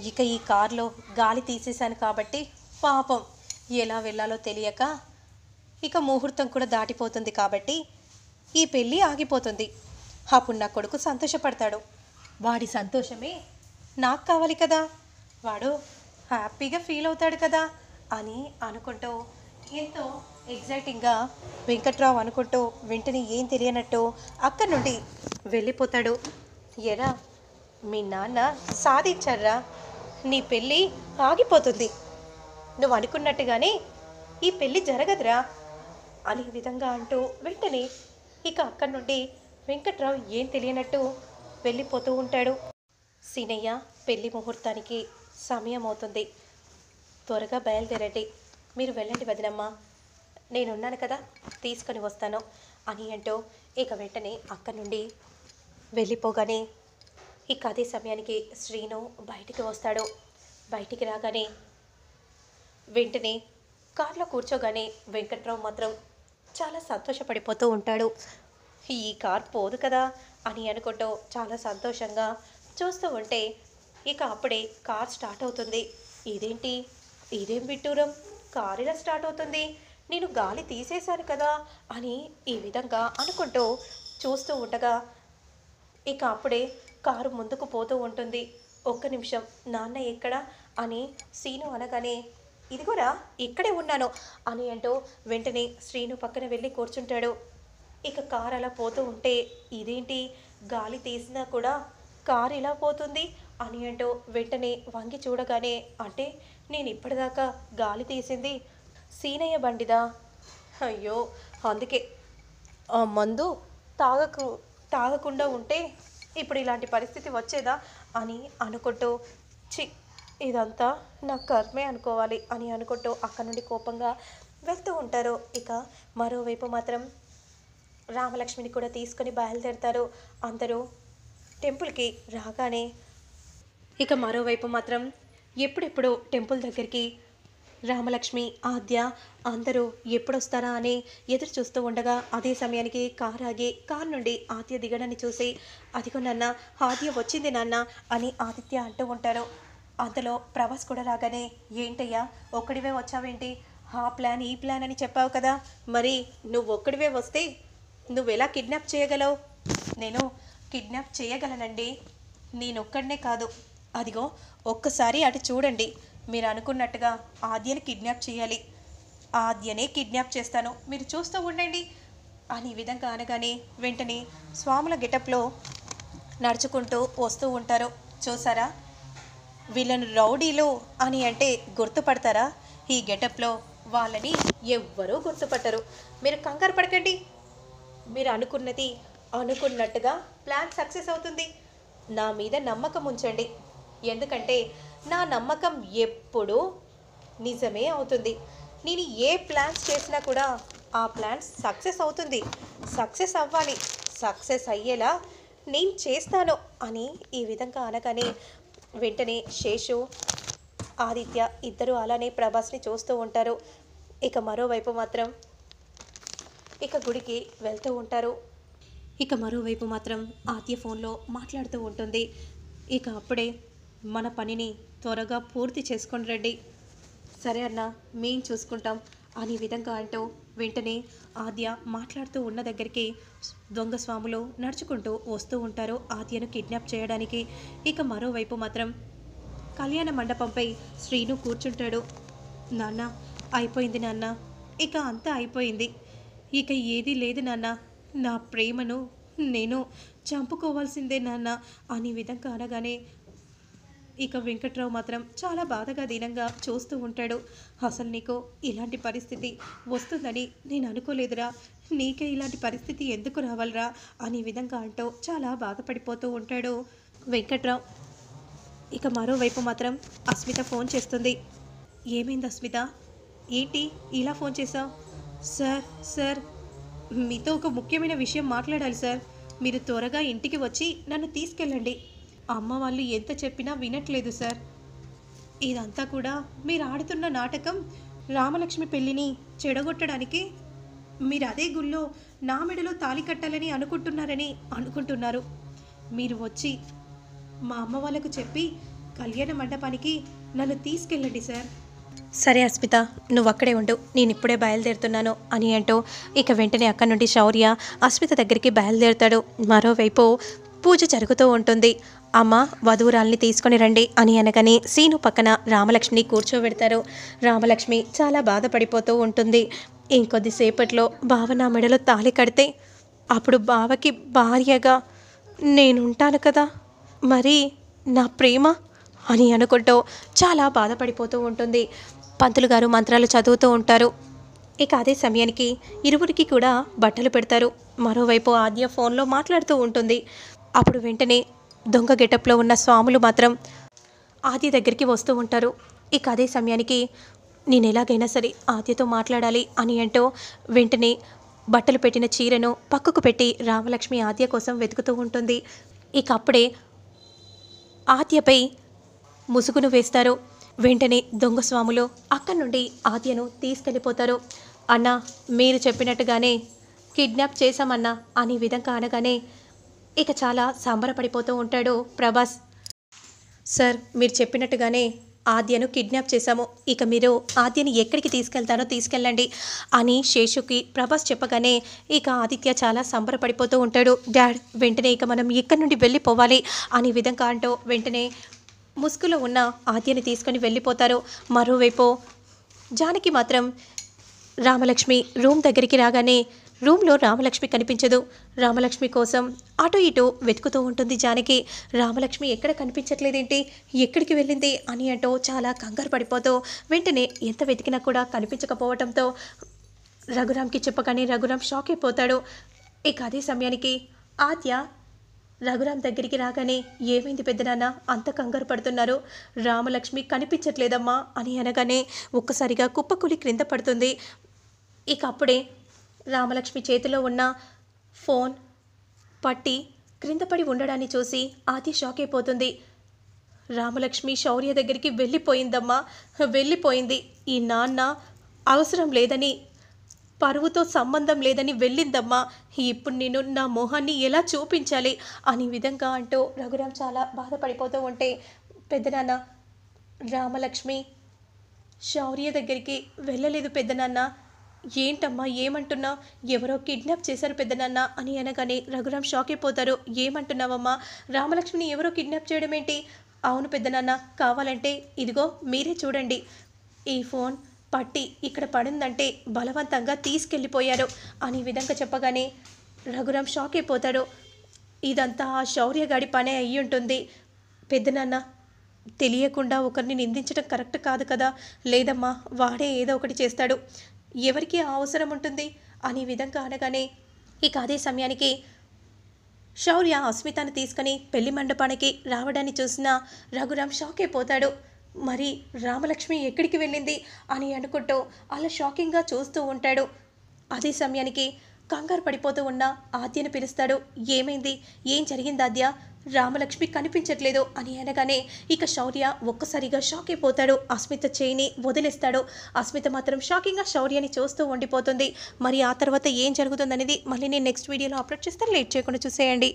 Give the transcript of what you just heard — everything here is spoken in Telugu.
ఇక ఈ కారులో గాలి తీసేశాను కాబట్టి పాపం ఎలా వెళ్ళాలో తెలియక ఇక ముహూర్తం కూడా దాటిపోతుంది కాబట్టి ఈ పెళ్ళి ఆగిపోతుంది. అప్పుడు నా కొడుకు సంతోషపడతాడు. వాడి సంతోషమే నాకు కావాలి కదా, వాడు హ్యాపీగా ఫీల్ అవుతాడు కదా అని అనుకుంటూ ఎంతో ఎగ్జైటింగ్గా వెంకట్రావు అనుకుంటూ వెంటనే ఏం తెలియనట్టు అక్కడి నుండి వెళ్ళిపోతాడు. ఎరా మీ నాన్న సాధించారా, నీ పెళ్ళి ఆగిపోతుంది, నువ్వు అనుకున్నట్టుగానే ఈ పెళ్ళి జరగదురా అనే విధంగా అంటూ వెంటనే ఇక అక్కడి నుండి వెంకట్రావు ఏం తెలియనట్టు వెళ్ళిపోతూ ఉంటాడు. సీనయ్య, పెళ్లి ముహూర్తానికి సమయం అవుతుంది, త్వరగా బయలుదేరండి, మీరు వెళ్ళండి వదినమ్మ, నేనున్నాను కదా తీసుకొని వస్తాను అని అంటూ ఇక వెంటనే అక్కడి నుండి వెళ్ళిపోగానే ఇక అదే సమయానికి శ్రీను బయటికి వస్తాడు. బయటికి రాగానే వెంటనే కారులో కూర్చోగానే వెంకట్రావు మాత్రం చాలా సంతోషపడిపోతూ ఉంటాడు. ఈ కార్ పోదు కదా అని అనుకుంటూ చాలా సంతోషంగా చూస్తూ ఉంటే ఇక అప్పుడే కార్ స్టార్ట్ అవుతుంది. ఇదేంటి, ఇదేం విడ్డూరం, కారు ఇలా స్టార్ట్ అవుతుంది, నేను గాలి తీసేశాను కదా అని ఈ విధంగా అనుకుంటూ చూస్తూ ఉండగా ఇక అప్పుడే కారు ముందుకు పోతూ ఉంటుంది. ఒక్క నిమిషం, నాన్న ఎక్కడా అని సీను అనగానే ఇదిగోరా ఇక్కడే ఉన్నాను అని అంటూ వెంటనే శ్రీను పక్కన వెళ్ళి కూర్చుంటాడు. ఇక కారు అలా పోతూ ఉంటే ఇదేంటి, గాలి తీసినా కూడా కారు ఇలా పోతుంది అని అంటూ వెంటనే వంగి చూడగానే అంటే నేను ఇప్పటిదాకా గాలి తీసింది సీనయ్య బండిదా, అయ్యో అందుకే ఆ మందు తాగకుండా ఉంటే ఇప్పుడు ఇలాంటి పరిస్థితి వచ్చేదా అని అనుకుంటూ చి ఇదంతా నా కర్మే అనుకోవాలి అని అనుకుంటూ అక్కడ నుండి కోపంగా వెళ్తూ ఉంటారు. ఇక మరోవైపు మాత్రం రామలక్ష్మిని కూడా తీసుకొని బయలుదేరుతారు అందరూ టెంపుల్కి రాగానే. ఇక మరోవైపు మాత్రం ఎప్పుడెప్పుడు టెంపుల్ దగ్గరికి రామలక్ష్మి, ఆద్య అందరూ ఎప్పుడొస్తారా అని ఎదురు చూస్తూ ఉండగా అదే సమయానికి కార్ ఆగి కార్ నుండి ఆద్య దిగడాన్ని చూసి అదిగో నాన్న ఆద్య వచ్చింది నాన్న అని ఆదిత్య అంటూ ఉంటారు. అంతలో ప్రభాస్ కూడా రాగానే ఏంటయ్యా ఒక్కడివే వచ్చావేంటి, ఆ ప్లాన్ ఈ ప్లాన్ అని చెప్పావు కదా, మరి నువ్వు ఒక్కడివే వస్తే నువ్వెలా కిడ్నాప్ చేయగలవు? నేను కిడ్నాప్ చేయగలనండి, నేనొక్కడనే కాదు, అదిగో ఒక్కసారి అటు చూడండి, మీరు అనుకున్నట్టుగా ఆద్యని కిడ్నాప్ చేయాలి, ఆద్యనే కిడ్నాప్ చేస్తాను, మీరు చూస్తూ ఉండండి అని ఈ విధంగా అనగానే వెంటనే స్వాముల గెటప్లో నడుచుకుంటూ వస్తూ ఉంటారు. చూసారా వీళ్ళను రౌడీలు అని అంటే గుర్తుపడతారా, ఈ గెటప్లో వాళ్ళని ఎవ్వరూ గుర్తుపట్టరు, మీరు కంగారు పడకండి, మీరు అనుకున్నది అనుకున్నట్టుగా ప్లాన్ సక్సెస్ అవుతుంది, నా మీద నమ్మకం ఉంచండి, ఎందుకంటే నా నమ్మకం ఎప్పుడూ నిజమే అవుతుంది, నేను ఏ ప్లాన్స్ చేసినా కూడా ఆ ప్లాన్స్ సక్సెస్ అవుతుంది, సక్సెస్ అవ్వాలి, సక్సెస్ అయ్యేలా నేను చేస్తాను అని ఈ విధంగా అనగానే వెంటనే శేషు, ఆదిత్య ఇద్దరు అలానే ప్రభాస్ని చూస్తూ ఉంటారు. ఇక మరోవైపు మాత్రం ఇక గుడికి వెళ్తూ ఉంటారు. ఇక మరోవైపు మాత్రం ఆద్య ఫోన్లో మాట్లాడుతూ ఉంటుంది. ఇక అప్పుడే మన పనిని త్వరగా పూర్తి చేసుకొని రండి, సరే అన్న మేం చూసుకుంటాం అని విధంగా అంటూ వెంటనే ఆద్య మాట్లాడుతూ ఉన్న దగ్గరికి దొంగ స్వాములు నడుచుకుంటూ వస్తూ ఉంటారు ఆద్యను కిడ్నాప్ చేయడానికి. ఇక మరోవైపు మాత్రం కళ్యాణ మండపంపై శ్రీను కూర్చుంటాడు. నాన్న అయిపోయింది నాన్న, ఇక అంతా అయిపోయింది, ఇక ఏదీ లేదు నాన్న, నా ప్రేమను నేను చంపుకోవాల్సిందే నాన్న అని విధంగా అనగానే ఇక వెంకట్రావు మాత్రం చాలా బాధగా దీనంగా చూస్తూ ఉంటాడు. అసలు నీకు ఇలాంటి పరిస్థితి వస్తుందని నేను అనుకోలేదురా, నీకే ఇలాంటి పరిస్థితి ఎందుకు రావాలరా అని విధంగా అంటూ చాలా బాధపడిపోతూ ఉంటాడు వెంకట్రావు. ఇక మరోవైపు మాత్రం అస్మిత ఫోన్ చేస్తుంది. ఏమైంది అస్మిత, ఏంటి ఇలా ఫోన్ చేసావు? సార్ సార్ మీతో ఒక ముఖ్యమైన విషయం మాట్లాడాలి సార్, మీరు త్వరగా ఇంటికి వచ్చి నన్ను తీసుకెళ్ళండి, అమ్మ వాళ్ళు ఎంత చెప్పినా వినట్లేదు సార్, ఇదంతా కూడా మీరు ఆడుతున్న నాటకం, రామలక్ష్మి పెళ్ళిని చెడగొట్టడానికి, మీరు అదే గుళ్ళో నా మెడలో తాళి కట్టాలని అనుకుంటున్నారు, మీరు వచ్చి మా అమ్మ వాళ్ళకు చెప్పి కళ్యాణ మండపానికి నన్ను తీసుకెళ్ళండి సార్. సరే అస్మిత, నువ్వు అక్కడే ఉండు, నేను ఇప్పుడే బయలుదేరుతున్నాను అని అంటూ ఇక వెంటనే అక్కడి నుండి శౌర్య అస్మిత దగ్గరికి బయలుదేరుతాడు. మరోవైపు పూజ జరుగుతూ ఉంటుంది. అమ్మ, వధువురాల్ని తీసుకొని రండి అని అనగానే సీను పక్కన రామలక్ష్మిని కూర్చోబెడతారు. రామలక్ష్మి చాలా బాధపడిపోతూ ఉంటుంది. ఇంకొద్దిసేపట్లో బావ నా మెడలో తాళి కడితే అప్పుడు బావకి భార్యగా నేనుంటాను కదా, మరి నా ప్రేమ అని అనుకుంటూ చాలా బాధపడిపోతూ ఉంటుంది. పంతులు గారు మంత్రాలు చదువుతూ ఉంటారు. ఇక అదే సమయానికి ఇరువురికి కూడా బట్టలు పెడతారు. మరోవైపు ఆద్య ఫోన్లో మాట్లాడుతూ ఉంటుంది. అప్పుడు వెంటనే దొంగ గెటప్లో ఉన్న స్వాములు మాత్రం ఆద్య దగ్గరికి వస్తూ ఉంటారు. ఇక అదే సమయానికి నేను ఎలాగైనా సరే ఆద్యతో మాట్లాడాలి అని అంటూ వెంటనే బట్టలు పెట్టిన చీరను పక్కకు పెట్టి రామలక్ష్మి ఆద్య కోసం వెతుకుతూ ఉంటుంది. ఇక అప్పుడే ఆద్యపై ముసుగును వేస్తారు. వెంటనే దొంగ స్వాములు అక్కడి నుండి ఆద్యను తీసుకెళ్ళిపోతారు. అన్న, మీరు చెప్పినట్టుగానే కిడ్నాప్ చేశామన్నా అని విధంగా అనగానే ఇక చాలా సంబరపడిపోతూ ఉంటాడు ప్రభాస్. సార్, మీరు చెప్పినట్టుగానే ఆద్యను కిడ్నాప్ చేశాము. ఇక మీరు ఆద్యని ఎక్కడికి తీసుకెళ్తారో తీసుకెళ్ళండి అని శేషుకి ప్రభాస్ చెప్పగానే ఇక ఆదిత్య చాలా సంబరపడిపోతూ ఉంటాడు. డాడ్, వెంటనే ఇక మనం ఇక్కడి నుండి వెళ్ళిపోవాలి అని విధంగా అంటూ వెంటనే ముసుగులో ఉన్న ఆద్యని తీసుకొని వెళ్ళిపోతారు. మరోవైపు జానకి మాత్రం రామలక్ష్మి రూమ్ దగ్గరికి రాగానే రూమ్లో రామలక్ష్మి కనిపించదు. రామలక్ష్మి కోసం అటు ఇటు వెతుకుతూ ఉంటుంది జానకి. రామలక్ష్మి ఎక్కడ కనిపించట్లేదేంటి, ఎక్కడికి వెళ్ళింది అని అంటూ చాలా కంగారు పడిపోతూ వెంటనే ఎంత వెతికినా కూడా కనిపించకపోవడంతో రఘురామ్కి చెప్పగానే రఘురామ్ షాక్ అయిపోతాడు. ఇక అదే సమయానికి ఆద్య రఘురామ్ దగ్గరికి రాగానే ఏమైంది పెద్దనాన్న, అంత కంగారు పడుతున్నారు, రామలక్ష్మి కనిపించట్లేదమ్మా అని అనగానే ఒక్కసారిగా కుప్పకూలి క్రింద పడుతుంది. ఇక అప్పుడే రామలక్ష్మి చేతిలో ఉన్న ఫోన్ పట్టి క్రింద పడి ఉండడాన్ని చూసి ఆది షాక్ అయిపోతుంది. రామలక్ష్మి శౌర్య దగ్గరికి వెళ్ళిపోయిందమ్మా, వెళ్ళిపోయింది. ఈ నాన్న అవసరం లేదని, పరువుతో సంబంధం లేదని వెళ్ళిందమ్మా. ఇప్పుడు నేను నా మొహాన్ని ఎలా చూపించాలి అని విధంగా అంటూ రఘురామ్ చాలా బాధపడిపోతూ ఉంటే, పెద్దనాన్న, రామలక్ష్మి శౌర్య దగ్గరికి వెళ్ళలేదు పెద్దనాన్న. ఏంటమ్మా ఏమంటున్నా, ఎవరో కిడ్నాప్ చేశారు పెద్దనాన్న అని అనగానే రఘురామ్ షాక్ అయిపోతారు. ఏమంటున్నావమ్మా, రామలక్ష్మిని ఎవరో కిడ్నాప్ చేయడం ఏంటి? అవును పెద్దనాన్న, కావాలంటే ఇదిగో మీరే చూడండి, ఈ ఫోన్ పట్టి ఇక్కడ పడిందంటే బలవంతంగా తీసుకెళ్ళిపోయారు అని విధంగా చెప్పగానే రఘురామ్ షాక్ అయిపోతాడు. ఇదంతా ఆ శౌర్యగాడి పనే అయ్యి ఉంటుంది పెద్దనాన్న. తెలియకుండా ఒకరిని నిందించడం కరెక్ట్ కాదు కదా. లేదమ్మా, వాడే ఏదో ఒకటి చేస్తాడు, ఎవరికి అవసరం ఉంటుంది అని విధంగా అనగానే ఇక అదే సమయానికి శౌర్య అస్మితను తీసుకుని పెళ్లి మండపానికి రావడాన్ని చూసిన రఘురామ్ షాక్ అయిపోతాడు. మరి రామలక్ష్మి ఎక్కడికి వెళ్ళింది అని అనుకుంటూ అలా షాకింగ్గా చూస్తూ ఉంటాడు. అదే సమయానికి కంగారు పడిపోతూ ఉన్న ఆద్యను పిలుస్తాడు. ఏమైంది, ఏం జరిగింది ఆద్య, రామలక్ష్మి కనిపించట్లేదు అని అనగానే ఇక శౌర్య ఒక్కసారిగా షాక్ అయిపోతాడు. అస్మిత చేయిని వదిలేస్తాడు. అస్మిత మాత్రం షాకింగ్గా శౌర్యని చూస్తూ ఉండిపోతుంది. మరి ఆ తర్వాత ఏం జరుగుతుందనేది మళ్ళీ నేను నెక్స్ట్ వీడియోలో అప్లోడ్ చేస్తాను, లేట్ చేయకుండా చూసేయండి.